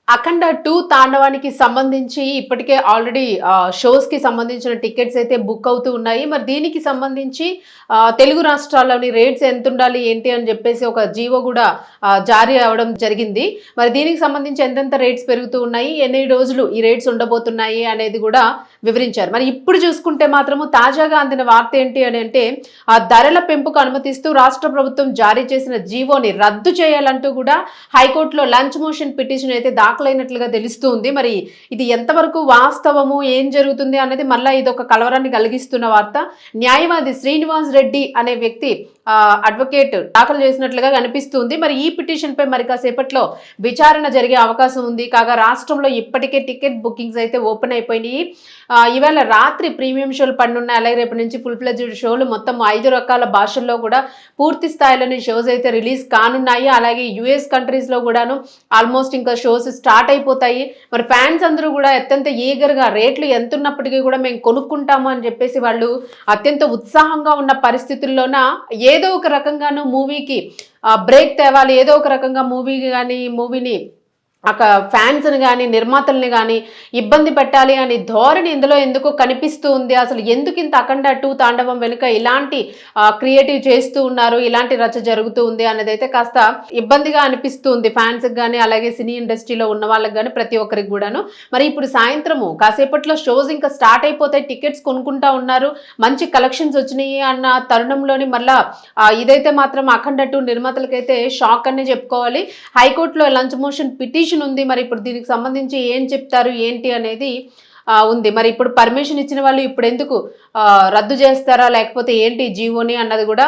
అఖండ 2 తాండవానికి సంబంధించి ఇప్పటికే ఆల్రెడీ షోస్‌కి సంబంధించిన టికెట్స్ అయితే బుక్ అవుతూ ఉన్నాయి. మరి దీనికి సంబంధించి తెలుగు రాష్ట్రాల్లోని రేట్స్ ఎంతుండాలి ఏంటి అని జెప్పేసి ఒక జీవో గూడా జారీ అవ్వడం జరిగింది. మరి దీనికి సంబంధించి ఎంతెంత రేట్స్ పెరుగుతూ ఉన్నాయి, ఎన్ని రోజులు ఈ రేట్స్ ఉండబోతున్నాయి అనేది గూడా వివరించారు. మరి ఇప్పుడు చూసుకుంటే మాత్రము తాజాగా అందిన వార్త ఏంటి అని అంటే ధరల పెంపుకు అనుమతిస్తూ రాష్ట్ర ప్రభుత్వం జారీ చేసిన జీవోని రద్దు చేయాలంటూ కూడా హైకోర్టులో లంచ్ మోషన్ పిటిషన్ అయితే దాఖలైనట్లుగా తెలుస్తుంది. మరి ఇది ఎంతవరకు వాస్తవము, ఏం జరుగుతుంది అనేది మళ్ళా ఇదొక కలవరాన్ని కలిగిస్తున్న వార్త. న్యాయవాది శ్రీనివాస్ రెడ్డి అనే వ్యక్తి అడ్వకేట్ దాఖలు చేసినట్లుగా కనిపిస్తుంది. మరి ఈ పిటిషన్ పై మరి కాసేపట్లో విచారణ జరిగే అవకాశం ఉంది. కాగా రాష్ట్రంలో ఇప్పటికే టికెట్ బుకింగ్స్ అయితే ఓపెన్ అయిపోయినాయి. ఇవాళ రాత్రి ప్రీమియం షోలు పడనున్నాయి. అలాగే రేపు నుంచి ఫుల్ ఫ్లెడ్జ్డ్ షోలు మొత్తం 5 రకాల భాషల్లో కూడా పూర్తి స్థాయిలోని షోస్ అయితే రిలీజ్ కానున్నాయి. అలాగే యుఎస్ కంట్రీస్లో కూడాను ఆల్మోస్ట్ ఇంకా షోస్ స్టార్ట్ అయిపోతాయి. మరి ఫ్యాన్స్ అందరూ కూడా అత్యంత ఈగర్గా రేట్లు ఎంత ఉన్నప్పటికీ కూడా మేము కొనుక్కుంటాము అని చెప్పేసి వాళ్ళు అత్యంత ఉత్సాహంగా ఉన్న పరిస్థితుల్లోన ఏదో ఒక రకంగాను మూవీకి బ్రేక్ తేవాలి, ఏదో ఒక రకంగా మూవీని ఫ్యాన్స్ని కానీ నిర్మాతల్ని కానీ ఇబ్బంది పెట్టాలి అని ధోరణి ఇందులో ఎందుకో కనిపిస్తూ ఉంది. అసలు ఎందుకు ఇంత అఖండ 2 తాండవం వెనుక ఇలాంటి క్రియేటివ్ చేస్తూ ఉన్నారు, ఇలాంటి రచ జరుగుతూ ఉంది అన్నదైతే కాస్త ఇబ్బందిగా అనిపిస్తుంది ఫ్యాన్స్కి కానీ అలాగే సినీ ఇండస్ట్రీలో ఉన్న వాళ్ళకి కానీ ప్రతి ఒక్కరికి కూడాను. మరి ఇప్పుడు సాయంత్రము కాసేపట్లో షోస్ ఇంకా స్టార్ట్ అయిపోతాయి, టికెట్స్ కొనుక్కుంటా ఉన్నారు, మంచి కలెక్షన్స్ వచ్చినాయి అన్న తరుణంలోని మళ్ళా ఇదైతే మాత్రం అఖండ 2 నిర్మాతలకైతే షాక్ అనే చెప్పుకోవాలి. హైకోర్టులో లంచ్ మోషన్ పిటిషన్ ఉంది. మరి ఇప్పుడు దీనికి సంబంధించి ఏం చెప్తారు ఏంటి అనేది ఉంది. మరి ఇప్పుడు పర్మిషన్ ఇచ్చిన వాళ్ళు ఇప్పుడు ఎందుకు రద్దు చేస్తారా లేకపోతే ఏంటి జీవోని అన్నది కూడా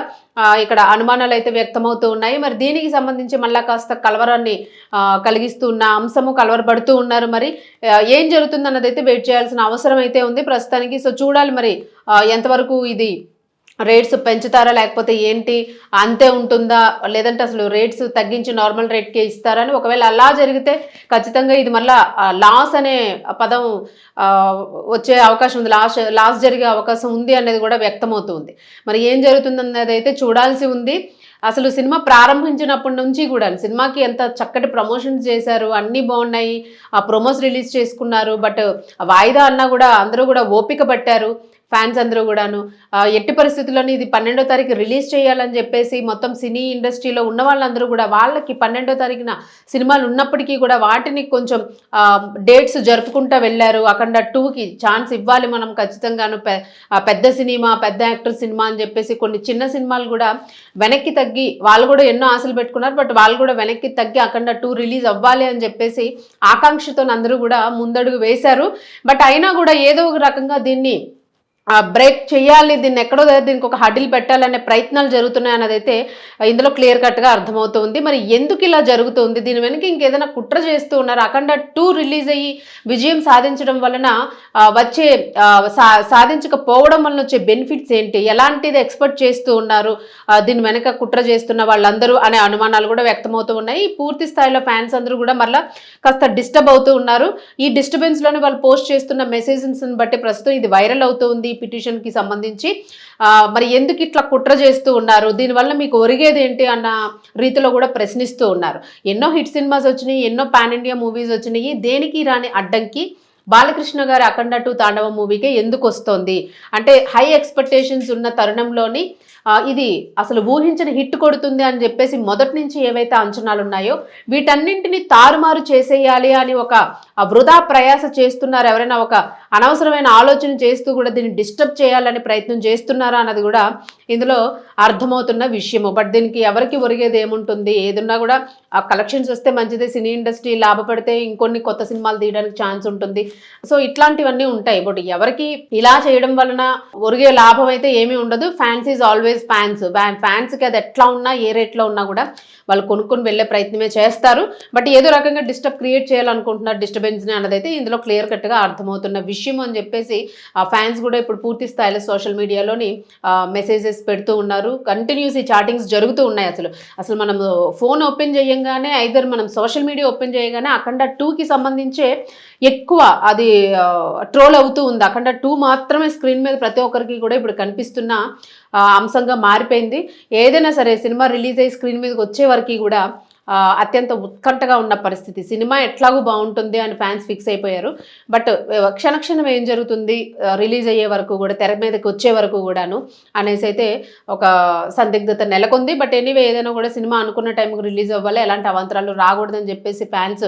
ఇక్కడ అనుమానాలు అయితే వ్యక్తమవుతూ ఉన్నాయి. మరి దీనికి సంబంధించి మళ్ళా కాస్త కలవరాన్ని కలిగిస్తూ ఉన్న అంశము కలవరపడుతూ ఉన్నారు. మరి ఏం జరుగుతుంది అన్నది అయితే వెయిట్ చేయాల్సిన అవసరం అయితే ఉంది ప్రస్తుతానికి. సో చూడాలి మరి ఎంతవరకు ఇది రేట్స్ పెంచుతారా లేకపోతే ఏంటి, అంతే ఉంటుందా లేదంటే అసలు రేట్స్ తగ్గించి నార్మల్ రేట్కే ఇస్తారని. ఒకవేళ అలా జరిగితే ఖచ్చితంగా ఇది మళ్ళా లాస్ అనే పదం వచ్చే అవకాశం ఉంది, లాస్ జరిగే అవకాశం ఉంది అనేది కూడా వ్యక్తమవుతుంది. మరి ఏం జరుగుతుంది అన్నది అయితే చూడాల్సి ఉంది. అసలు సినిమా ప్రారంభించినప్పటి నుంచి కూడా సినిమాకి ఎంత చక్కటి ప్రమోషన్స్ చేశారు, అన్నీ బాగున్నాయి, ఆ ప్రొమోస్ రిలీజ్ చేసుకున్నారు. బట్ వాయిదా అన్నా కూడా అందరూ కూడా ఓపిక పట్టారు ఫ్యాన్స్ అందరూ కూడాను. ఎట్టి పరిస్థితుల్లోని ఇది 12వ తారీఖు రిలీజ్ చేయాలని చెప్పేసి మొత్తం సినీ ఇండస్ట్రీలో ఉన్న వాళ్ళందరూ కూడా వాళ్ళకి 12వ తారీఖున సినిమాలు ఉన్నప్పటికీ కూడా వాటిని కొంచెం డేట్స్ జరుపుకుంటూ వెళ్ళారు. అఖండ 2కి ఛాన్స్ ఇవ్వాలి మనం ఖచ్చితంగాను, పెద్ద సినిమా పెద్ద యాక్టర్ సినిమా అని చెప్పేసి కొన్ని చిన్న సినిమాలు కూడా వెనక్కి తగ్గి వాళ్ళు కూడా ఎన్నో ఆశలు పెట్టుకున్నారు. బట్ వాళ్ళు కూడా వెనక్కి తగ్గి అఖండ 2 రిలీజ్ అవ్వాలి అని చెప్పేసి ఆకాంక్షతో అందరూ కూడా ముందడుగు వేశారు. బట్ అయినా కూడా ఏదో ఒక రకంగా దీన్ని బ్రేక్ చేయాలి, దీన్ని ఎక్కడో దీనికి ఒక హడిల్ పెట్టాలనే ప్రయత్నాలు జరుగుతున్నాయి అన్నదైతే ఇందులో క్లియర్ కట్గా అర్థమవుతుంది. మరి ఎందుకు ఇలా జరుగుతుంది, దీని వెనక ఇంకేదైనా కుట్ర చేస్తూ ఉన్నారు? అఖండ 2 రిలీజ్ అయ్యి విజయం సాధించడం వలన వచ్చే సాధించకపోవడం వలన వచ్చే బెనిఫిట్స్ ఏంటి, ఎలాంటిది ఎక్స్పెక్ట్ చేస్తూ ఉన్నారు దీని వెనక కుట్ర చేస్తున్న వాళ్ళందరూ అనే అనుమానాలు కూడా వ్యక్తమవుతూ ఉన్నాయి. పూర్తి స్థాయిలో ఫ్యాన్స్ అందరూ కూడా మళ్ళీ కాస్త డిస్టర్బ్ అవుతూ ఉన్నారు. ఈ డిస్టర్బెన్స్లోనే వాళ్ళు పోస్ట్ చేస్తున్న మెసేజెస్ని బట్టి ప్రస్తుతం ఇది వైరల్ అవుతూ ఉంది పిటిషన్కి సంబంధించి. మరి ఎందుకు ఇట్లా కుట్ర చేస్తూ ఉన్నారు, దీనివల్ల మీకు ఒరిగేది ఏంటి అన్న రీతిలో కూడా ప్రశ్నిస్తూ ఉన్నారు. ఎన్నో హిట్ సినిమాస్ వచ్చినాయి, ఎన్నో పాన్ ఇండియా మూవీస్ వచ్చినాయి, దేనికి రాని అడ్డంకి బాలకృష్ణ గారి అఖండ 2 తాండవ మూవీకే ఎందుకు వస్తోంది అంటే హై ఎక్స్పెక్టేషన్స్ ఉన్న తరుణంలోని ఇది అసలు ఊహించిన హిట్ కొడుతుంది అని చెప్పేసి మొదటి నుంచి ఏవైతే అంచనాలు ఉన్నాయో వీటన్నింటినీ తారుమారు చేసేయాలి అని ఒక వృధా ప్రయాస చేస్తున్నారు. ఎవరైనా ఒక అనవసరమైన ఆలోచన చేస్తూ కూడా దీన్ని డిస్టర్బ్ చేయాలని ప్రయత్నం చేస్తున్నారా అన్నది కూడా ఇందులో అర్థమవుతున్న విషయము. బట్ దీనికి ఎవరికి ఒరిగేది ఏముంటుంది, ఏదున్నా కూడా ఆ కలెక్షన్స్ వస్తే మంచిదే, సినీ ఇండస్ట్రీ లాభపడితే ఇంకొన్ని కొత్త సినిమాలు తీయడానికి ఛాన్స్ ఉంటుంది. సో ఇట్లాంటివన్నీ ఉంటాయి. బట్ ఎవరికి ఇలా చేయడం వలన ఒరిగే లాభం అయితే ఏమీ ఉండదు. ఫ్యాన్స్ ఈజ్ ఆల్వేస్ ఫ్యాన్స్కి అది ఎట్లా ఉన్నా ఏ రేట్లో ఉన్నా కూడా వాళ్ళు కొనుక్కొని వెళ్ళే ప్రయత్నమే చేస్తారు. బట్ ఏదో రకంగా డిస్టర్బ్ క్రియేట్ చేయాలనుకుంటున్నారు, డిస్టర్బెన్స్ని అన్నదైతే ఇందులో క్లియర్ కట్గా అర్థమవుతున్న విషయం అని చెప్పేసి ఆ ఫ్యాన్స్ కూడా ఇప్పుడు పూర్తి స్థాయిలో సోషల్ మీడియాలోని మెసేజెస్ పెడుతూ ఉన్నారు. కంటిన్యూస్ ఈ చాటింగ్స్ జరుగుతూ ఉన్నాయి. అసలు మనం ఫోన్ ఓపెన్ చేయంగానే ఐదర్ మనం సోషల్ మీడియా ఓపెన్ చేయగానే అఖండ 2కి సంబంధించే ఎక్కువ అది ట్రోల్ అవుతూ ఉంది. అఖండ 2 మాత్రమే స్క్రీన్ మీద ప్రతి ఒక్కరికి కూడా ఇప్పుడు కనిపిస్తున్న అంశంగా మారిపోయింది. ఏదైనా సరే సినిమా రిలీజ్ అయ్యి స్క్రీన్ మీదకి వచ్చే వరకు కూడా అత్యంత ఉత్కంఠగా ఉన్న పరిస్థితి. సినిమా ఎట్లాగూ బాగుంటుంది అని ఫ్యాన్స్ ఫిక్స్ అయిపోయారు. బట్ క్షణక్షణం ఏం జరుగుతుంది రిలీజ్ అయ్యే వరకు కూడా, తెర మీదకి వచ్చే వరకు కూడాను అనేసి అయితే ఒక సందిగ్ధత నెలకొంది. బట్ ఎనీవే ఏదైనా కూడా సినిమా అనుకున్న టైంకి రిలీజ్ అవ్వాలి, ఎలాంటి అవాంతరాలు రాకూడదని చెప్పేసి ఫ్యాన్స్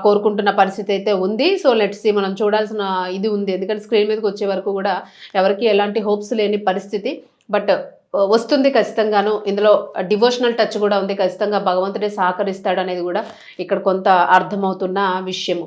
కోరుకుంటున్న పరిస్థితి అయితే ఉంది. సో లెట్స్ సీ, మనం చూడాల్సిన ఇది ఉంది. ఎందుకంటే స్క్రీన్ మీదకి వచ్చే వరకు కూడా ఎవరికి ఎలాంటి హోప్స్ లేని పరిస్థితి. బట్ వస్తుంది ఖచ్చితంగాను. ఇందులో డివోషనల్ టచ్ కూడా ఉంది. ఖచ్చితంగా భగవంతుడే సహకరిస్తాడు అనేది కూడా ఇక్కడ కొంత అర్థమవుతున్న విషయము.